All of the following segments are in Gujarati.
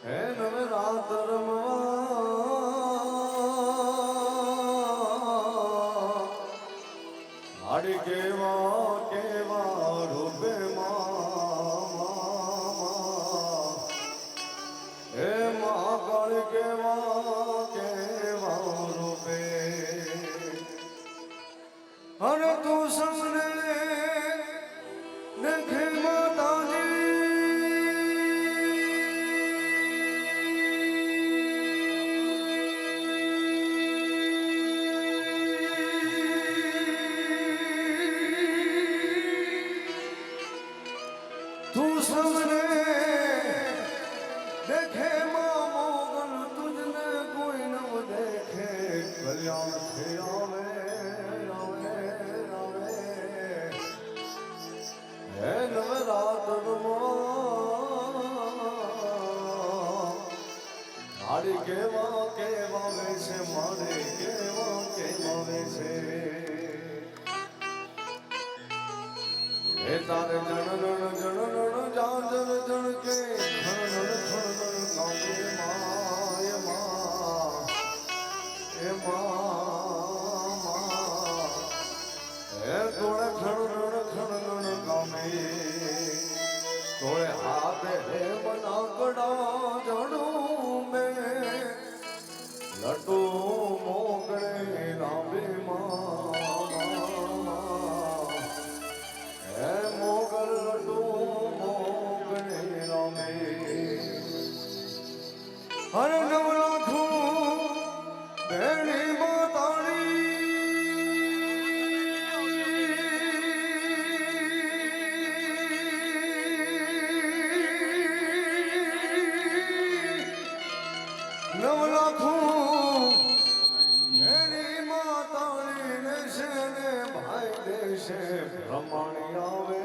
હે નવરાત રમવા હાડી કેવા કેવા રૂપે હે મહાકાળ કેવા કેવા રૂપે અરે તું સમને દેખે માતાજી તું સમને દેખે મોગલ તુજને કોઈ ન દેખે કલ્યાણ છે આવે આવે હે નવરાત મારી કેવા કેવા વેશે મારે કેવા કેવા વેશે હે તારે જણ જાજર જણ કે ખણ ગામે માય હે હે તોડે ખણ ગામે તોડે હાથે હે મના કડા જણું મે લટુ મોગળે લાંબે હે મોગલ લટુ મોગળે લાંબે હર નવ લાખું ભેણી માતાણી નવ લાખું ભેણી માતાણી દેશે ને ભાઈ દેશે બ્રહ્માણી આવે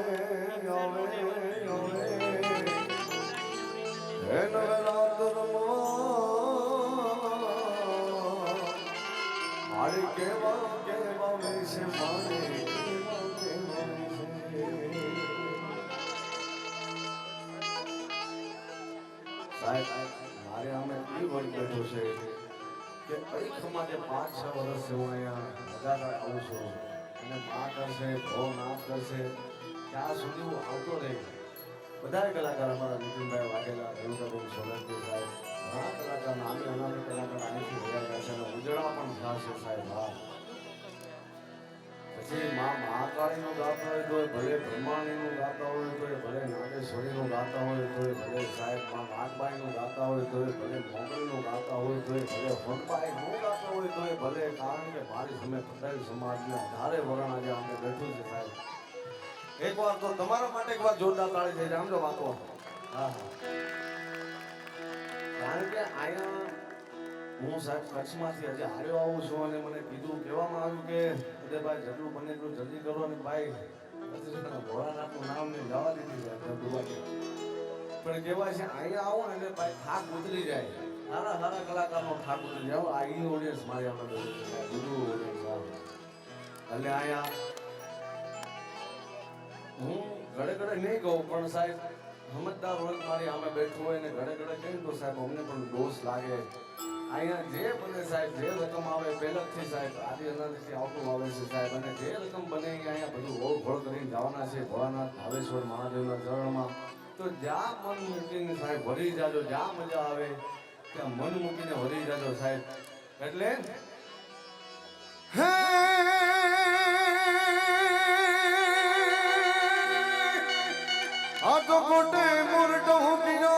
આવે આવે હે નવરાત મારી કેવા કેવા વેશે મારી કેવા કેવા વેશે સાહેબ મારે અમે એ વર્ગ બેઠો છે કે પરીક્ષામાં જે 5-6 વર્ષ હું અહીંયા વધારે આવું છું અને મા કરશે ભો ના કરશે ત્યાં સુધી હું આવતો રહી બધા કલાકાર અમારા નીતિનભાઈ વાઘેલા દેવકાબેન સોલંકી સાહેબ ઘણા કલાકાર નામી અનામી કલાકાર અહીંથી રહ્યા છે અને ઉજળા પણ થશે સાહેબ હા પછી માં મહાકાળીનું ગાતા હોય તો ભલે બ્રહ્માણીનું ગાતા હોય તો ભલે નાગેશ્વરીનું ગાતા હોય તો ભલે સાહેબ માં નાગબાઈનું ગાતા હોય તો ભલે મોગલનું ગાતા હોય તો ભલે હોનબાઈનું ગાતા હોય તો ભલે કારણ કે મારી સામે પટેલ સમાજના ધારે વરણ આજે અમે બેઠું છે સાહેબ એકવાર તો તમારા માટે એકવાર જોરદાર તાળી થઈ જાય આમ જો વાતો હા કારણ કે અહીંયા હું સાહેબ કચ્છમાંથી હજી હાર્યો આવું છું અને મને કીધું કહેવામાં આવ્યું કે ભાઈ જેટલું બને એટલું જલ્દી કરો અને ભાઈ ભોળાનાથનું નામ ને જવા દીધી જાય પણ કહેવાય છે અહીંયા આવો ને ભાઈ થાક ઉતરી જાય સારા સારા કલાકારનો થાક ઉતરી જાય આ ઈ ઓડિયન્સ મારી આપણે બધું ઓડિયન્સ એટલે અહીંયા હું ઘડે ઘડે નહીં કહું પણ સાહેબ સમજદાર વર્ગ મારી આમે બેઠું હોય ને ઘડે ઘડે કહીને તો સાહેબ અમને પણ દોષ લાગે અહીંયા જે બને સાહેબ જે રકમ આવે પહેલાથી સાહેબ આદિ અનાદિથી આવતું આવે છે સાહેબ અને જે રકમ બને અહીંયા બધું ઓળખોળ કરીને જવાના છે ભોળાનાથ ભાવેશ્વર મહાદેવના ચરણમાં તો જ્યાં મન મૂકીને સાહેબ ભરી જાજો જ્યાં મજા આવે ત્યાં મન મૂકીને ભરી જાજો સાહેબ એટલે આ તો કોટે મોરટો પીનો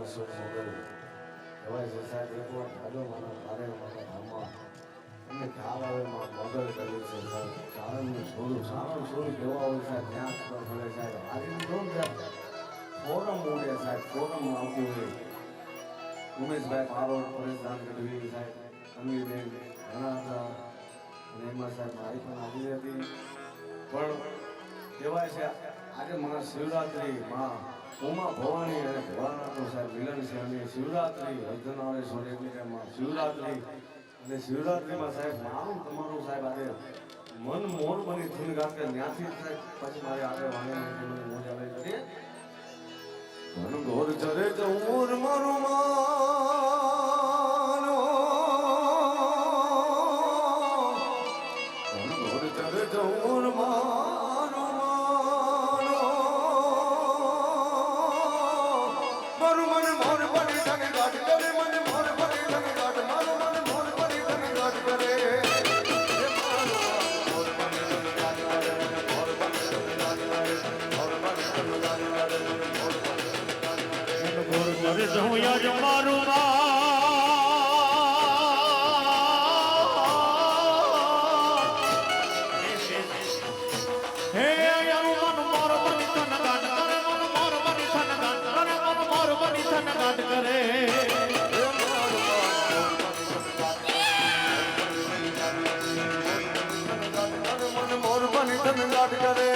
સુખ મોગલ કહેવાય છે સાહેબ એક વાર હાલો મારા તારે મારા ધામમાં તમને ખ્યાલ આવે માં મોગલ કર્યું છે સાહેબ સારણ છોડું કેવા હોય સાહેબ ત્યાં ખબર પડે સાહેબ આજે જો સાહેબ ફોરમ ઉડે સાહેબ ફોરમ આવતી હોય ઉમેશભાઈ પારોડ પરેશદાન ગઢવી સાહેબ અમીરબેન ઘણા હતા અને એમાં સાહેબ મારી પણ હાજરી હતી પણ કહેવાય છે આજે માં શિવરાત્રી માં ઉમા ભવાની અને ભોળાનાથનો સાહેબ મિલન છે અને શિવરાત્રી અર્ધનારેશ્વર એટલે કે માં શિવરાત્રી અને શિવરાત્રીમાં સાહેબ મારું તમારું સાહેબ આજે મન મોર બની ધૂન ગાતે ત્યાંથી સાહેબ પછી મારે આગળ વાણી મને મોજા લઈ કરીએ ઘન ઘોર ચરે ચૌર મારું માનો ઘન ઘોર ચરે ચૌર માનો મારું મન મોર બની ધન ગાટ કરે મન મોર બની ધન ગાટ મારું મન મોર બની ધન ગાટ કરે યજ મારું હે યારું મન મોર બની થન ગાટ કરે મન મોર બની થન ગાટ કરે મન મોર બની થન ગાટ કરે મન મોર બની ધન ગાટ કરે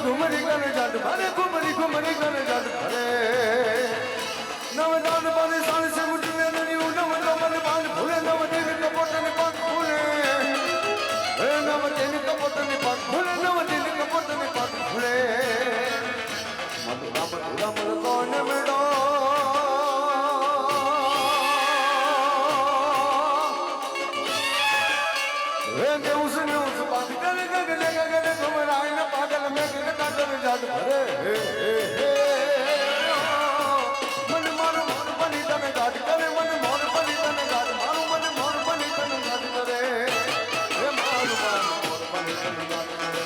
ઘુમરી કરે જાટ ભરે ઘુમરી કરે જાટ ભરે નવદાન બને સાલ સે મુઠીએ નરી નવ નવન બાન ભૂલે નવ દિન કપોટ ને પાક ભૂલે હે નવ દિન કપોટ ને પાક ભૂલે નવ દિન કપોટ ને પાક ભૂલે મધુરામ રામ કોણ મેડો હે દેઉસ ને ઉસ બાત કરે ગગલે ગગલે ઘુમરાય ન પાગલ મે જાટ ભરે મન મોર મોર બની તને ગાટ કરે મન મોર બની તને ગાટ મારું મન મોર બની તને ગાટ કરે હે મારું મોર બની તને ગાટ કરે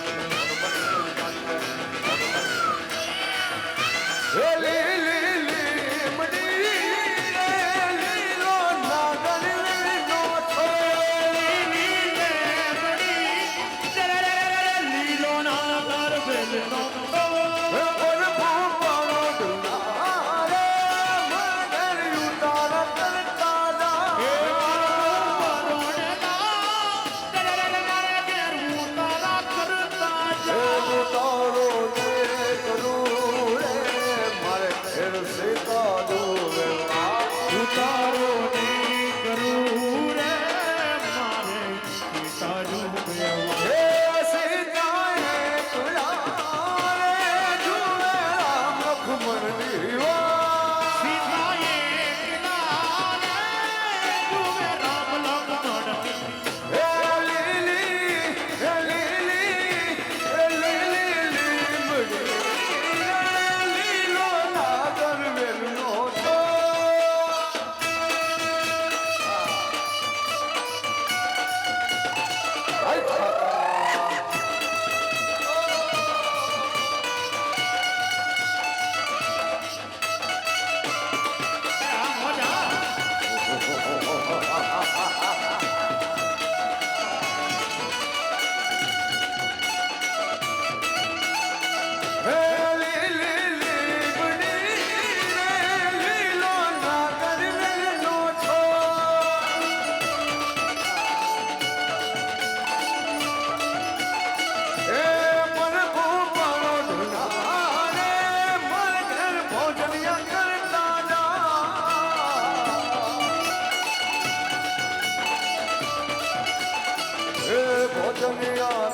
હે લીલી લીમડી રે લીલો નાગર લીલો લીલી લીલો નાગર બેલનો ભોજનિયા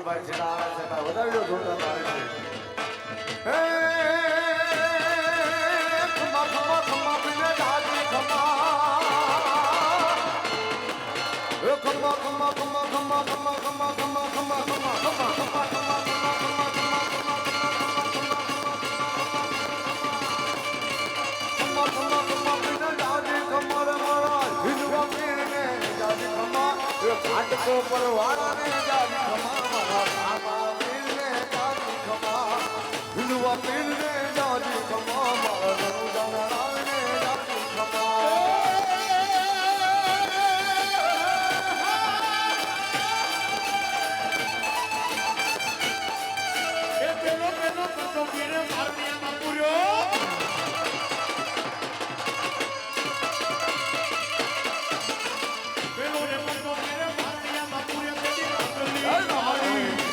ભાઈ છેડા આવે છે ભાઈ વધાવી દો જોરદાર આવે છે ખમા ખમા ખમા બિને જાજી ખમા ખમા ખમા ખમા ખમા ખમા ખમા ખમા ખમા ખમા ખમા ખમા ખમા ઘાટકો પર વાળાને જાજી ખમા મારા બાપા વીરને જાજી ખમા હિલવા પીરને જાજી ખમા મારા રણુજાના રાવને જાજી ખમા એ પેલો કસો પીરે મારનિયામાં પૂર્યો પેલો ને કસો પીરે મારનિયામાં પૂર્યો તેની અસલી મારી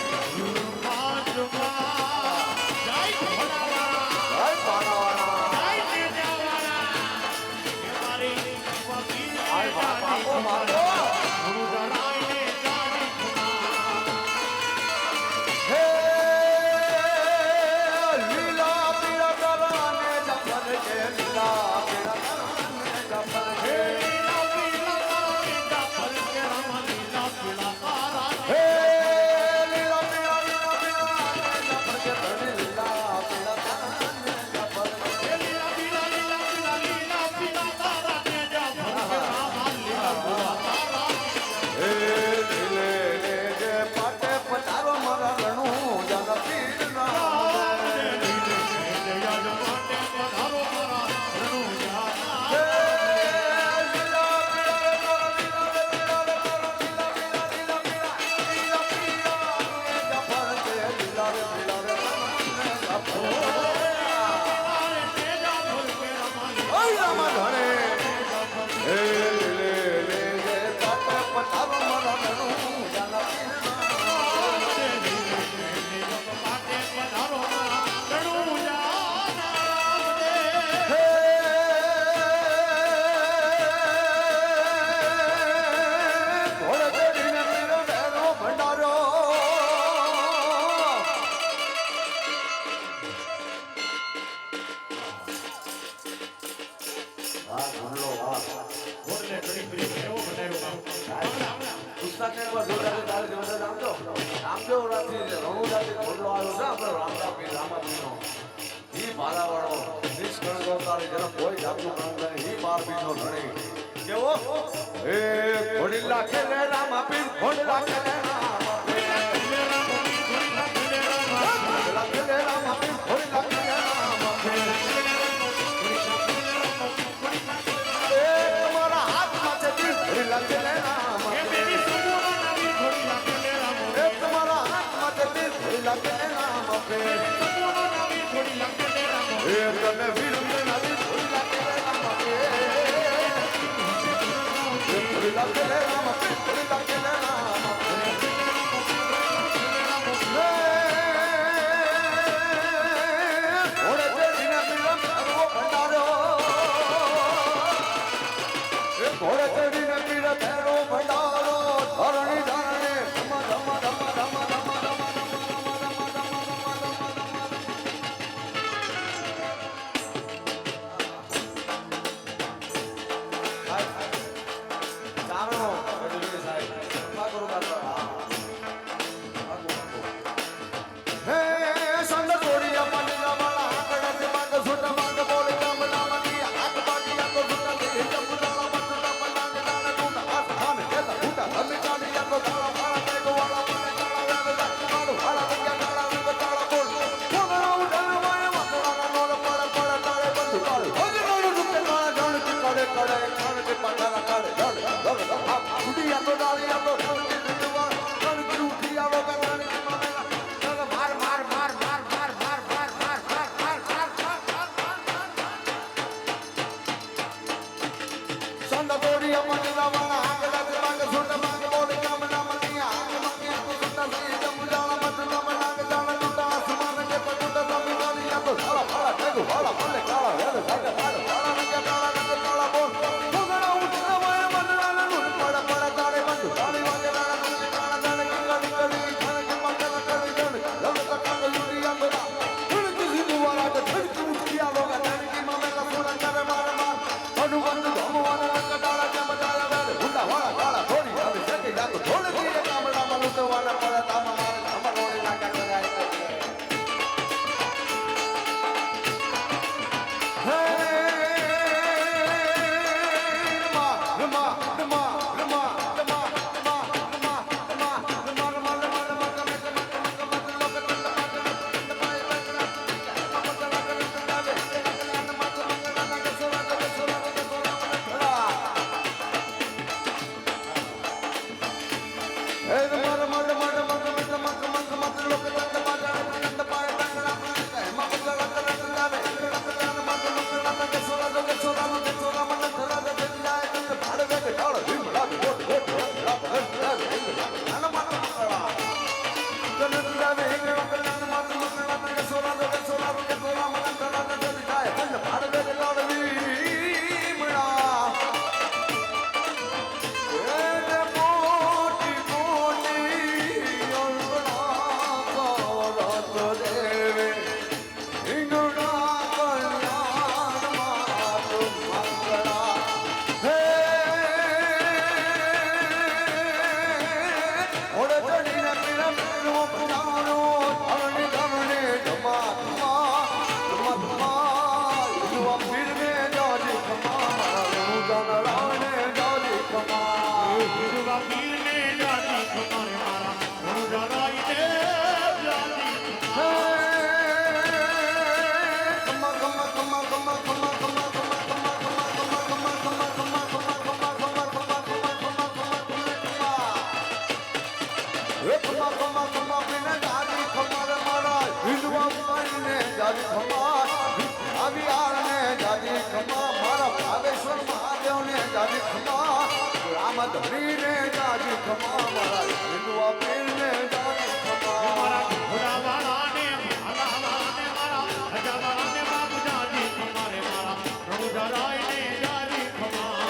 ધણીને જાજી ખમા મારા હિન્દુઆ પીરને જાજી ખમા મારા ઘોડાવાળાને ભાલાવાળાને મારા રાજાવાળાને બાબુ જાજી ખમારે મારા રણુજરાયને જાજી ખમા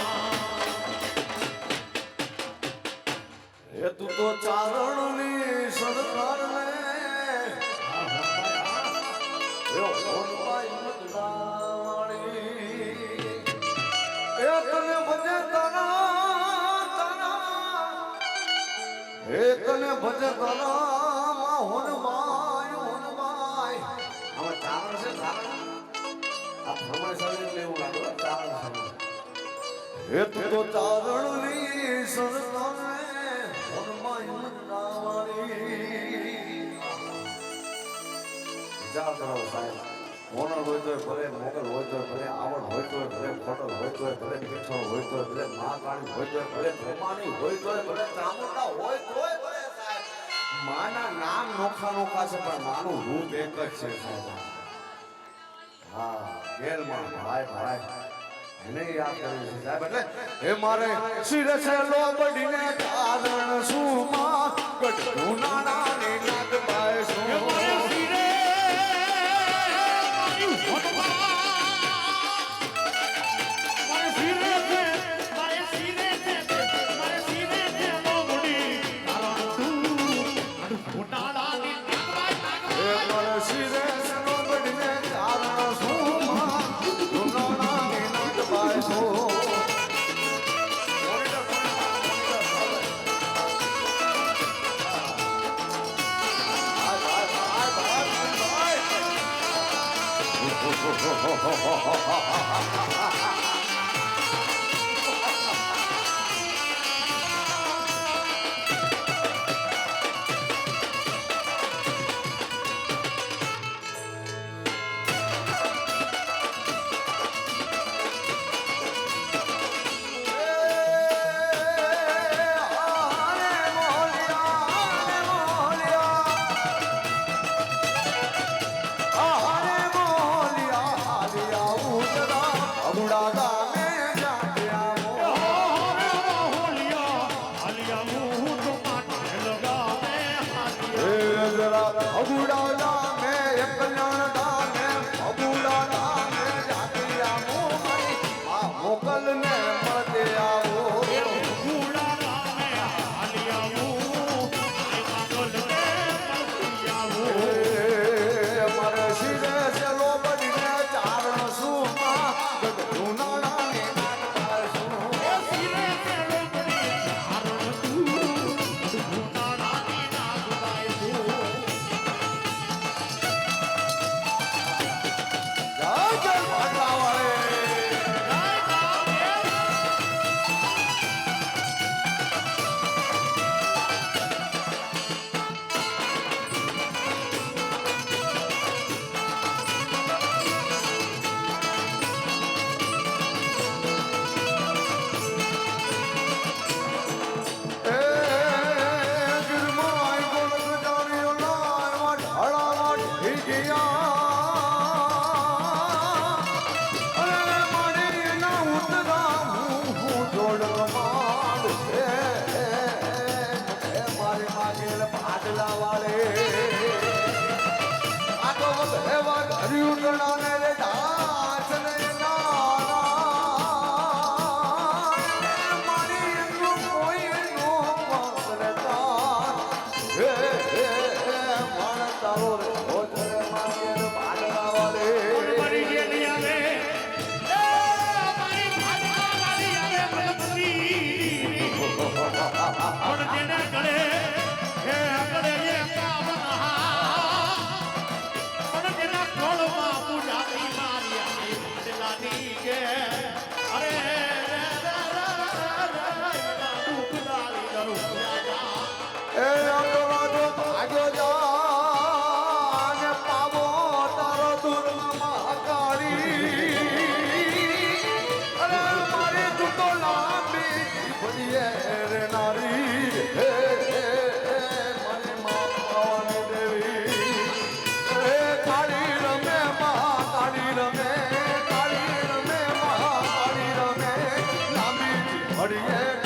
એ તું તો ચારણની સરદારને એ ઓનવાઈ મતદાણી એ તને ભજે તને ભજે તારા હોનવાય આમાં ચારણ છે ચારણ આ ભ્રમણ શરીર લેવું લાગે ચારણ છે એ તું તો ચારણની સરદારને હોનવાય મતદાણી વિચાર કરો સાહેબ હોનર હોય તો ભલે મોગલ હોય તો ભલે આવડ હોય તો ભલે ખોટલ હોય તો ભલે પીઠળ હોય તો ભલે મહાકાળી હોય તો ભલે ભમાની હોય તો ભલે ચામુંડા હોય તો ભલે સાહેબ માના નામ નોખા નોખા છે પણ માનું રૂપ એક જ છે સાહેબ હા ગેલમાં ભાઈ ભાઈ એને યાદ કર્યું છે સાહેબ એટલે એ મારે શિરે છે લોબડીને કારણ શું માં ગઢું નાના ને નાદ બાય શું હરિયે રે નારી હે મને માં પાવાની દેવી હે કાળી રમે માં કાળી રમે માં કાળી રમે લાંબી હરિયે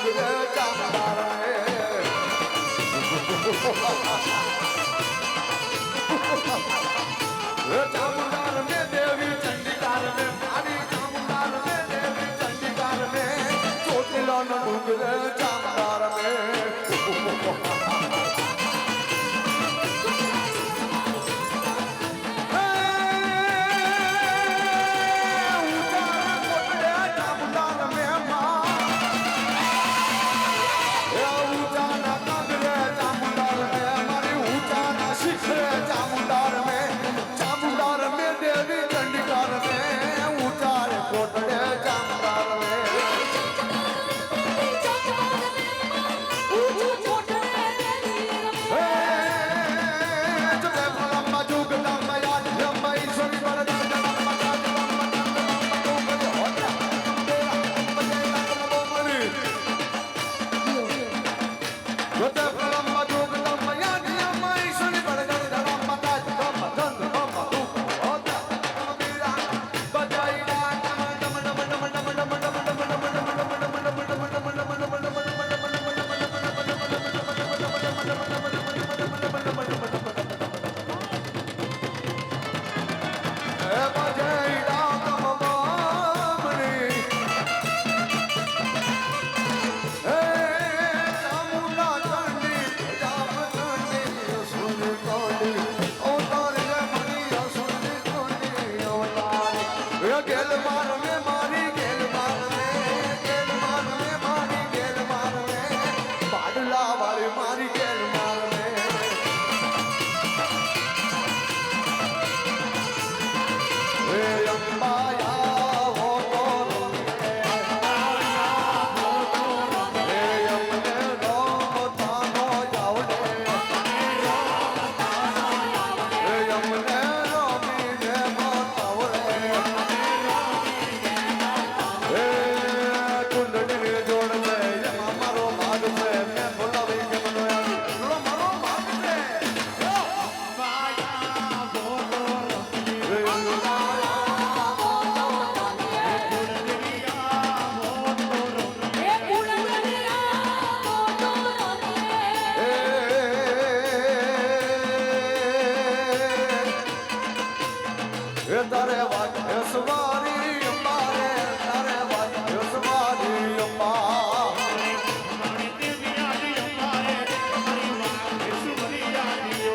ડુંગરે ચામુંડાર ચામુંડાર ને દેવી ચંડિકાર ને મારી ચામુંડાર ને દેવી ચંડિકાર ને ચોટીલા નો ડુંગરે ચામુંડાર ને તારે વાત સવારી અંબારે તારે વાત સવારી અંબા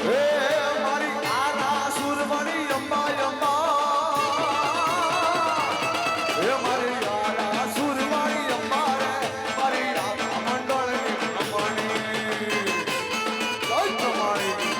હે મારી આરા સુરવણી અંબા અંબા હે મારી આરા સુરવણી અંબા રે મારી રાધા મંડળની અંબાણી જય પ્રમાણી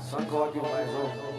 શંખ વાગ્યું ભાઈ જો